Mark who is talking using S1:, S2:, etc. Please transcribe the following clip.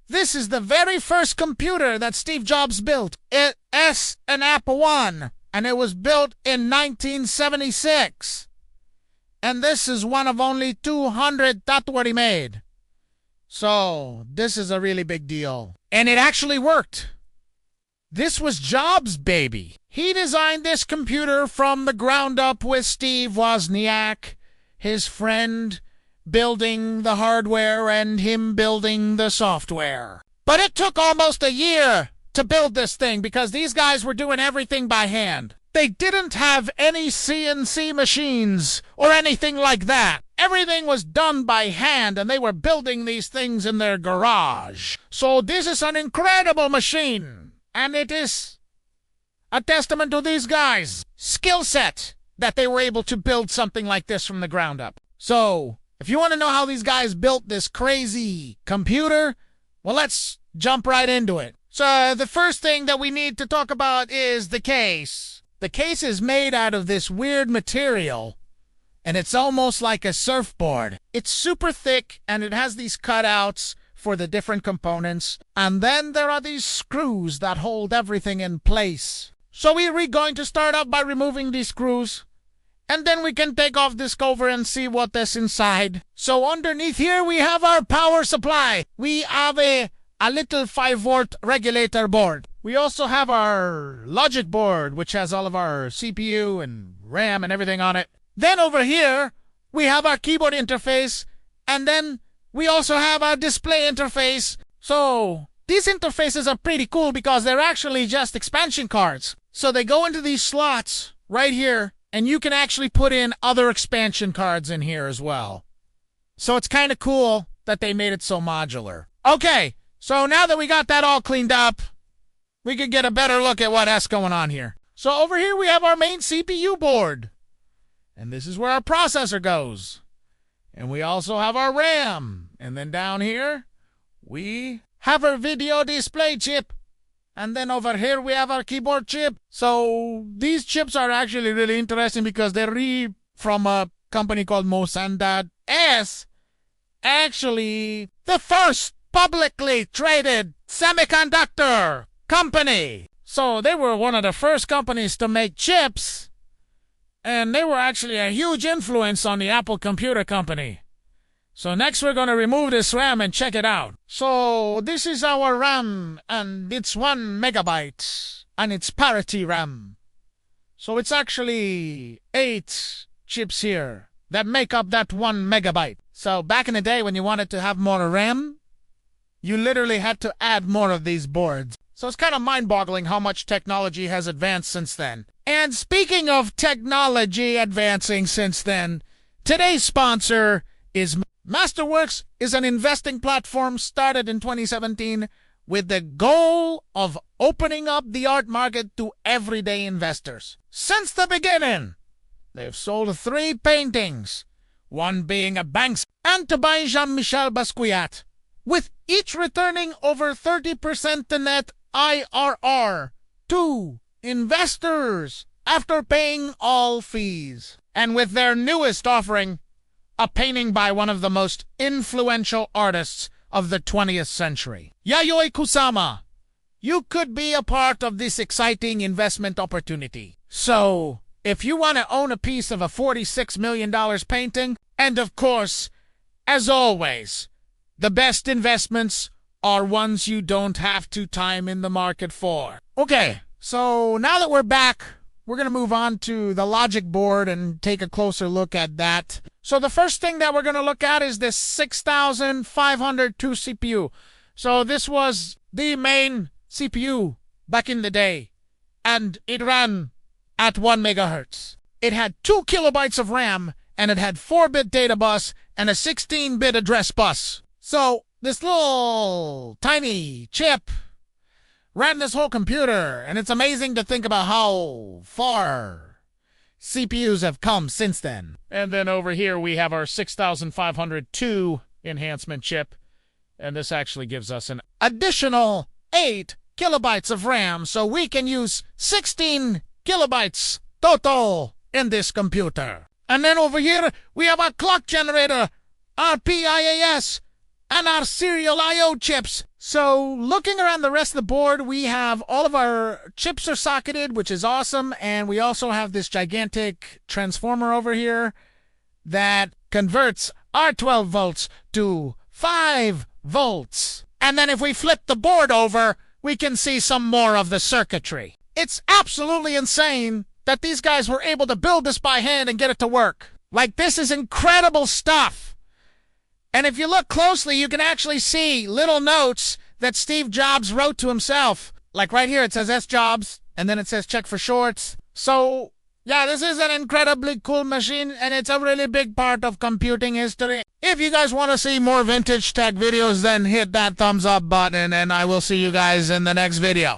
S1: This is the very first computer that Steve Jobs built. It's an Apple I, and it was built in 1976. And this is one of only 200 that were made. So, this is a really big deal. And it actually worked. This was Jobs' baby. He designed this computer from the ground up with Steve Wozniak, his friend, building the hardware and him building the software. But it took almost a year to build this thing because these guys were doing everything by hand. They didn't have any CNC machines or anything like that. Everything was done by hand, and they were building these things in their garage. So this is an incredible machine, and it is a testament to these guys' skill set that they were able to build something like this from the ground up. So, if you want to know how these guys built this crazy computer, well, let's jump right into it. So, the first thing that we need to talk about is the case. The case is made out of this weird material, and it's almost like a surfboard. It's super thick, and it has these cutouts for the different components, and then there are these screws that hold everything in place. So we're going to start off by removing these screws, and then we can take off this cover and see what is inside. So underneath here we have our power supply. We have a little 5-volt regulator board. We also have our logic board, which has all of our CPU and RAM and everything on it. Then over here, we have our keyboard interface, and then we also have our display interface. So these interfaces are pretty cool because they're actually just expansion cards. So they go into these slots right here, and you can actually put in other expansion cards in here as well. So it's kind of cool that they made it so modular. Okay, so now that we got that all cleaned up, we can get a better look at what's going on here. So over here we have our main CPU board. And this is where our processor goes. And we also have our RAM. And then down here, we have our video display chip. And then over here, we have our keyboard chip. So these chips are actually really interesting because they're from a company called Mosandad. As actually the first publicly traded semiconductor company. So they were one of the first companies to make chips. And they were actually a huge influence on the Apple Computer Company. So next we're going to remove this RAM and check it out. So this is our RAM, and it's 1 megabyte, and it's parity RAM. So it's actually 8 chips here that make up that 1 megabyte. So back in the day when you wanted to have more RAM, you literally had to add more of these boards. So it's kind of mind-boggling how much technology has advanced since then. And speaking of technology advancing since then, today's sponsor is Masterworks. Is an investing platform started in 2017 with the goal of opening up the art market to everyday investors. Since the beginning, they've sold 3 paintings, one being a Banksy and to by Jean-Michel Basquiat, with each returning over 30% to net IRR to investors after paying all fees. And with their newest offering, a painting by one of the most influential artists of the 20th century, Yayoi Kusama. You could be a part of this exciting investment opportunity. So, if you want to own a piece of a $46 million painting, and of course, as always, the best investments are ones you don't have to time in the market for. Okay, so now that we're back, we're going to move on to the logic board and take a closer look at that. So the first thing that we're going to look at is this 6502 CPU. So this was the main CPU back in the day, and it ran at 1 megahertz. It had 2 kilobytes of RAM, and it had 4-bit data bus and a 16-bit address bus. So this little tiny chip ran this whole computer, and it's amazing to think about how far CPUs have come since then. And then over here we have our 6502 enhancement chip, and this actually gives us an additional 8 kilobytes of RAM, so we can use 16 kilobytes total in this computer. And then over here we have our clock generator, our PIAS, and our serial I/O chips. So looking around the rest of the board, we have all of our chips are socketed, which is awesome. And we also have this gigantic transformer over here that converts our 12 volts to 5 volts. And then if we flip the board over, we can see some more of the circuitry. It's absolutely insane that these guys were able to build this by hand and get it to work. Like, this is incredible stuff. And if you look closely, you can actually see little notes that Steve Jobs wrote to himself. Like right here, it says S. Jobs, and then it says check for shorts. So, yeah, this is an incredibly cool machine, and it's a really big part of computing history. If you guys want to see more vintage tech videos, then hit that thumbs up button, and I will see you guys in the next video.